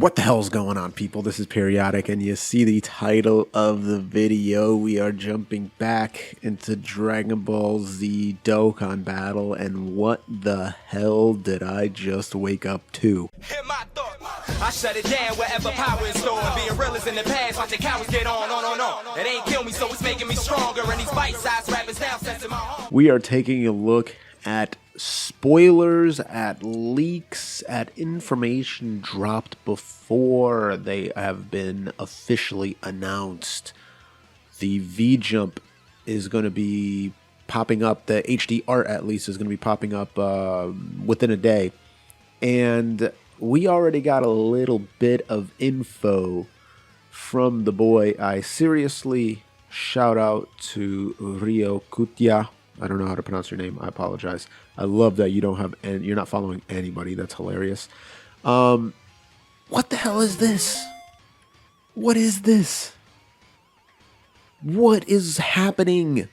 What the hell's going on, people? This is Periodic, and you see the title of the video. We are jumping back into Dragon Ball Z Dokkan Battle, and what the hell did I just wake up to? Hit my thought. I shut it down wherever power is stored. Being real is in the past, watching cowards get on. It ain't kill me, so it's making me stronger. And these bite-sized rappers now sensing my heart. We are taking a look at spoilers, at leaks, at information dropped before they have been officially announced. The VJump is going to be popping up, the HD art at least is going to be popping up within a day. And we already got a little bit of info from the boy. I seriously shout out to Rio Kutia. I don't know how to pronounce your name. I apologize. I love that you don't have, and you're not following anybody. That's hilarious. What the hell is this? What is this? What is happening?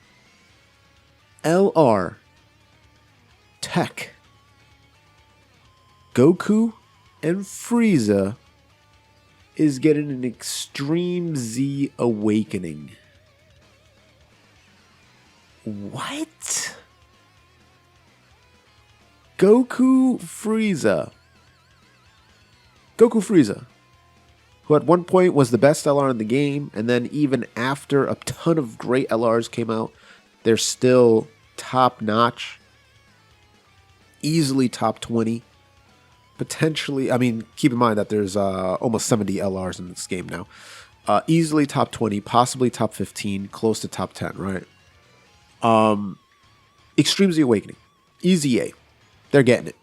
LR Tech, Goku and Frieza is getting an Extreme Z awakening. What? Goku Frieza, who at one point was the best LR in the game, and then even after a ton of great LRs came out, they're still top notch, easily top 20, potentially. I mean, keep in mind that there's almost 70 LRs in this game now. Easily top 20, possibly top 15, close to top 10, right? Extreme Z Awakening, EZA, they're getting it.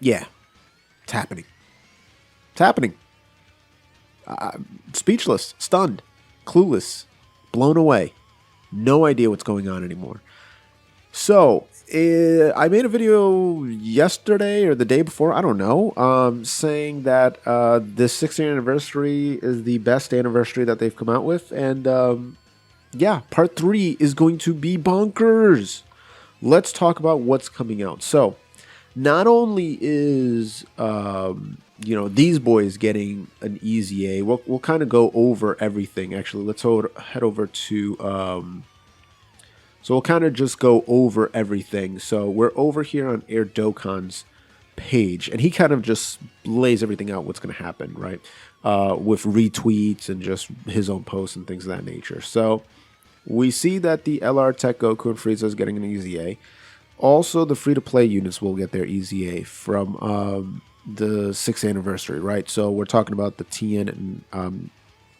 Yeah, it's happening. It's happening. Speechless, stunned, clueless, blown away. No idea what's going on anymore. So, I made a video yesterday or the day before, I don't know, saying that this 6th year anniversary is the best anniversary that they've come out with, and yeah, part 3 is going to be bonkers. Let's talk about what's coming out. So, not only is these boys getting an EZA, we'll kind of go over everything. Actually, let's head over to so we'll kind of just go over everything. So we're over here on Air Dokkan's page, and he kind of just lays everything out what's going to happen, right? With retweets and just his own posts and things of that nature. So we see that the LR Tech Goku and Frieza is getting an EZA. Also, the free-to-play units will get their EZA from the 6th anniversary, right? So we're talking about the Tien and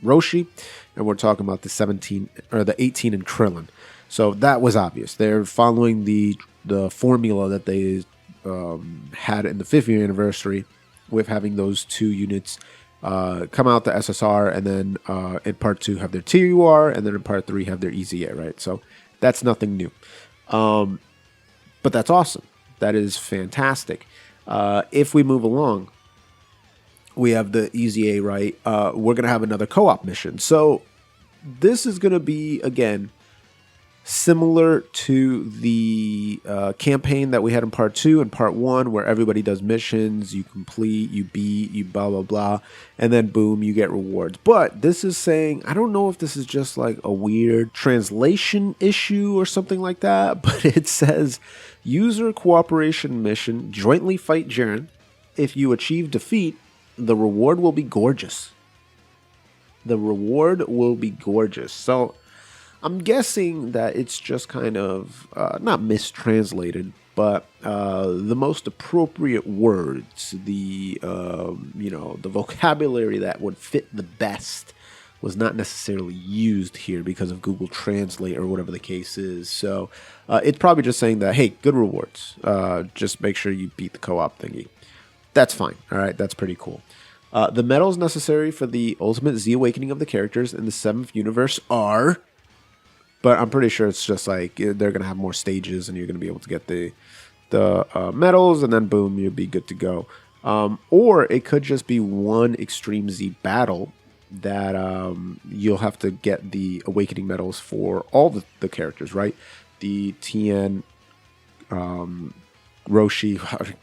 Roshi, and we're talking about the 17 or the 18 and Krillin. So that was obvious. They're following the formula that they had in the 5th year anniversary, with having those two units come out the SSR, and then in part 2 have their TUR, and then in part 3 have their EZA, right? So that's nothing new. But that's awesome. That is fantastic. If we move along, we have the EZA, right? We're going to have another co-op mission. So this is going to be, again, similar to the campaign that we had in part 2 and part 1, where everybody does missions, you complete, you beat, you blah, blah, blah, and then boom, you get rewards. But this is saying, I don't know if this is just like a weird translation issue or something like that, but it says, user cooperation mission, jointly fight Jiren. If you achieve defeat, the reward will be gorgeous. The reward will be gorgeous. So I'm guessing that it's just kind of not mistranslated, but the most appropriate words, the the vocabulary that would fit the best was not necessarily used here because of Google Translate or whatever the case is. So it's probably just saying that, hey, good rewards. Just make sure you beat the co-op thingy. That's fine. All right, that's pretty cool. The medals necessary for the ultimate Z awakening of the characters in the 7th universe are, but I'm pretty sure it's just like they're going to have more stages and you're going to be able to get the medals, and then boom, you'll be good to go. Or it could just be one Extreme Z battle that you'll have to get the awakening medals for all the characters, right? The Tien, Roshi,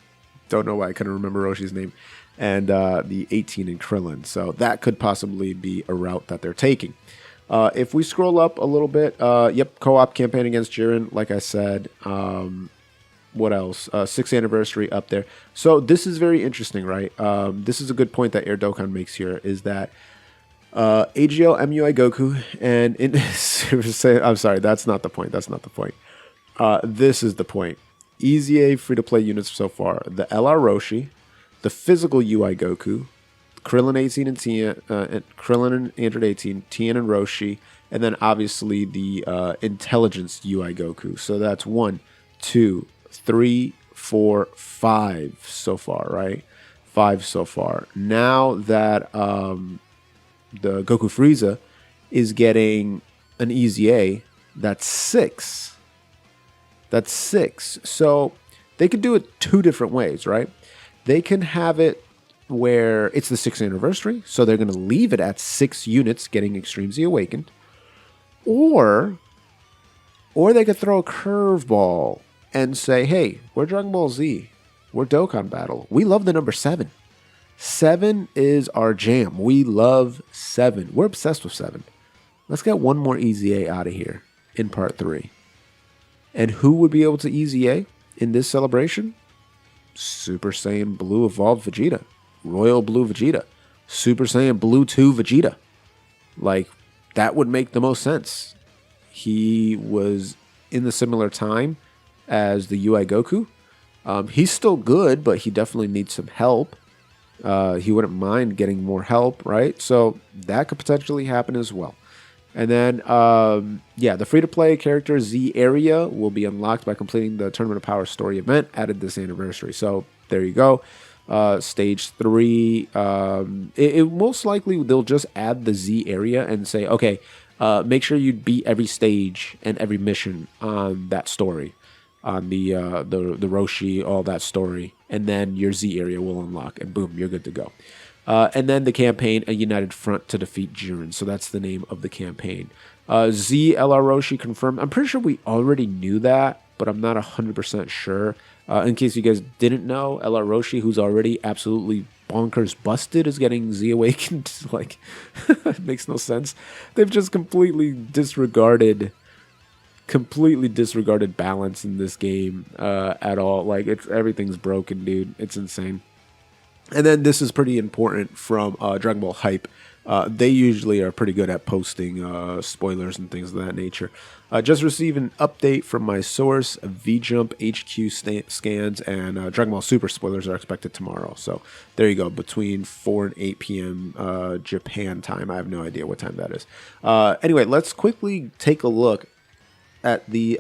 don't know why I couldn't remember Roshi's name, and the 18 in Krillin. So that could possibly be a route that they're taking. If we scroll up a little bit, yep, co-op campaign against Jiren, like I said. What else? 6th anniversary up there. So this is very interesting, right? This is a good point that Air Dokkan makes here, is that AGL MUI Goku and in I'm sorry, that's not the point. That's not the point. This is the point. EZA free-to-play units so far: the LR Roshi, the physical UI Goku, Krillin 18 and Tien, Krillin and Android 18, Tien and Roshi, and then obviously the intelligence UI Goku. So that's 1, 2, 3, 4, 5 so far, right? 5 so far. Now that the Goku Frieza is getting an EZA, that's 6. That's 6. So they could do it 2 different ways, right? They can have it where it's the 6th anniversary, so they're going to leave it at 6 units getting Extreme Z Awakened. Or they could throw a curveball and say, hey, we're Dragon Ball Z. We're Dokkan Battle. We love the number 7. 7 is our jam. We love 7. We're obsessed with 7. Let's get one more EZA out of here in part 3. And who would be able to EZA in this celebration? Super Saiyan Blue Evolved Vegeta. Royal Blue Vegeta. Super Saiyan Blue 2 Vegeta. Like, that would make the most sense. He was in the similar time as the UI Goku. He's still good, but he definitely needs some help. He wouldn't mind getting more help, right? So that could potentially happen as well. And then, yeah, the free-to-play character Z area will be unlocked by completing the Tournament of Power story event added this anniversary. So there you go. Stage 3, it most likely they'll just add the Z area and say, okay, make sure you beat every stage and every mission on that story, on the Roshi, all that story, and then your Z area will unlock, and boom, you're good to go. And then the campaign, A United Front to Defeat Jiren. So that's the name of the campaign. Z LR Roshi confirmed. I'm pretty sure we already knew that, but I'm not 100% sure. In case you guys didn't know, LR Roshi, who's already absolutely bonkers busted, is getting Z Awakened. Like, it makes no sense. They've just completely disregarded balance in this game at all. Like, everything's broken, dude. It's insane. And then this is pretty important from Dragon Ball Hype. They usually are pretty good at posting spoilers and things of that nature. Just received an update from my source. VJump HQ scans and Dragon Ball Super spoilers are expected tomorrow. So there you go, between 4 and 8 p.m. Japan time. I have no idea what time that is. Anyway, let's quickly take a look at the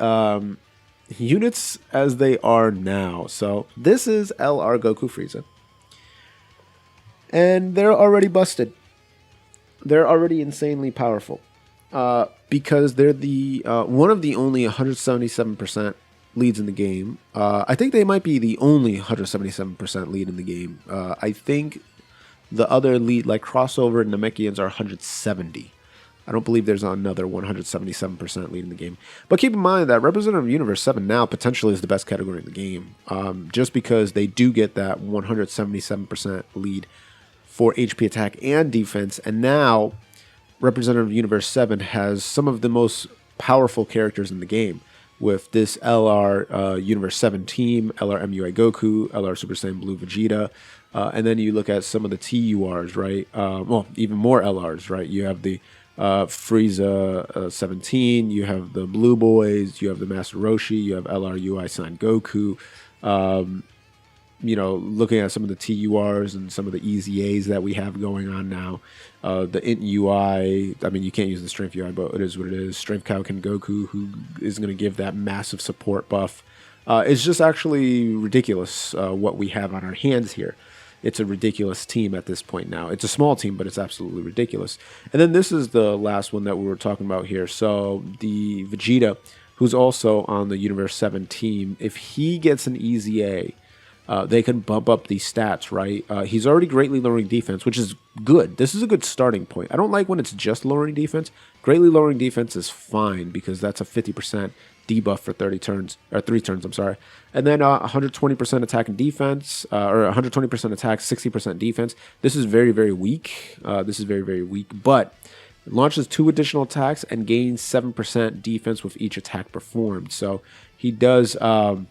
units as they are now. So this is LR Goku Frieza. And they're already busted. They're already insanely powerful. Because they're the one of the only 177% leads in the game. I think they might be the only 177% lead in the game. I think the other lead, like Crossover and Namekians, are 170. I don't believe there's another 177% lead in the game. But keep in mind that Representative Universe 7 now potentially is the best category in the game. Just because they do get that 177% lead for HP attack and defense. And now Representative Universe 7 has some of the most powerful characters in the game with this LR Universe 7 team, LR MUI Goku, LR Super Saiyan Blue Vegeta. And then you look at some of the TURs, right? Well, even more LRs, right? You have the Frieza 17, you have the Blue Boys, you have the Master Roshi, you have LR UI San Goku. You know, looking at some of the TURs and some of the EZAs that we have going on now, the Int UI, I mean, you can't use the Strength UI, but it is what it is. Strength Kaioken Goku, who is going to give that massive support buff. It's just actually ridiculous what we have on our hands here. It's a ridiculous team at this point now. It's a small team, but it's absolutely ridiculous. And then this is the last one that we were talking about here. So the Vegeta, who's also on the Universe 7 team, if he gets an EZA, they can bump up these stats, right? He's already greatly lowering defense, which is good. This is a good starting point. I don't like when it's just lowering defense. Greatly lowering defense is fine because that's a 50% debuff for 30 turns, or 3 turns, I'm sorry. And then 120% attack and defense, or 120% attack, 60% defense. This is very, very weak. This is very, very weak, but it launches 2 additional attacks and gains 7% defense with each attack performed. So he does cap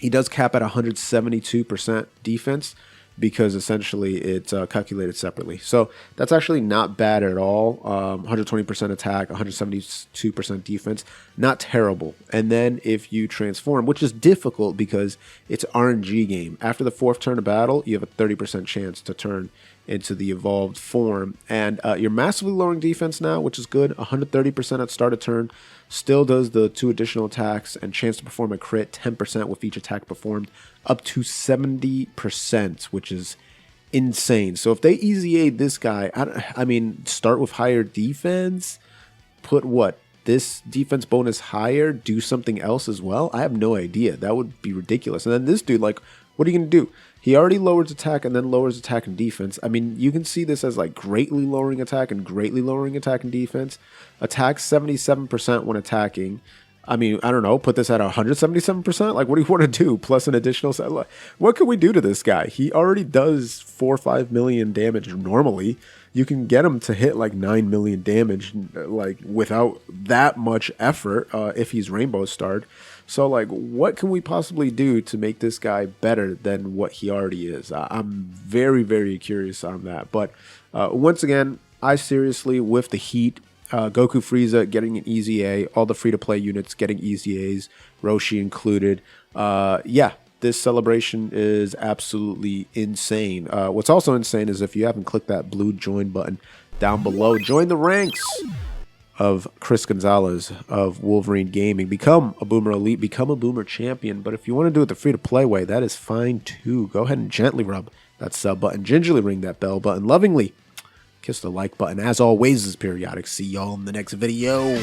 at 172% defense because essentially it's calculated separately. So that's actually not bad at all. 120% attack, 172% defense, not terrible. And then if you transform, which is difficult because it's RNG game. After the 4th turn of battle, you have a 30% chance to turn into the evolved form. And you're massively lowering defense now, which is good. 130% at start of turn. Still does the 2 additional attacks and chance to perform a crit, 10% with each attack performed, up to 70%, which is insane. So if they EZA this guy, I mean, start with higher defense, put this defense bonus higher, do something else as well? I have no idea. That would be ridiculous. And then this dude, like, what are you going to do? He already lowers attack and then lowers attack and defense. I mean, you can see this as like greatly lowering attack and greatly lowering attack and defense. Attack 77% when attacking. I mean, I don't know, put this at 177%? Like, what do you want to do? Plus an additional set? What can we do to this guy? He already does 4 or 5 million damage normally. You can get him to hit like 9 million damage like without that much effort if he's rainbow starred. So like, what can we possibly do to make this guy better than what he already is? I'm very, very curious on that. But once again, I seriously, with the heat, Goku Frieza getting an EZA, all the free-to-play units getting EZAs, Roshi included. Yeah, this celebration is absolutely insane. What's also insane is if you haven't clicked that blue join button down below, join the ranks of Chris Gonzalez of Wolverine Gaming. Become a Boomer Elite, become a Boomer Champion. But if you want to do it the free-to-play way, that is fine too. Go ahead and gently rub that sub button, gingerly ring that bell button, lovingly kiss the like button. As always, this is Periodic. See y'all in the next video.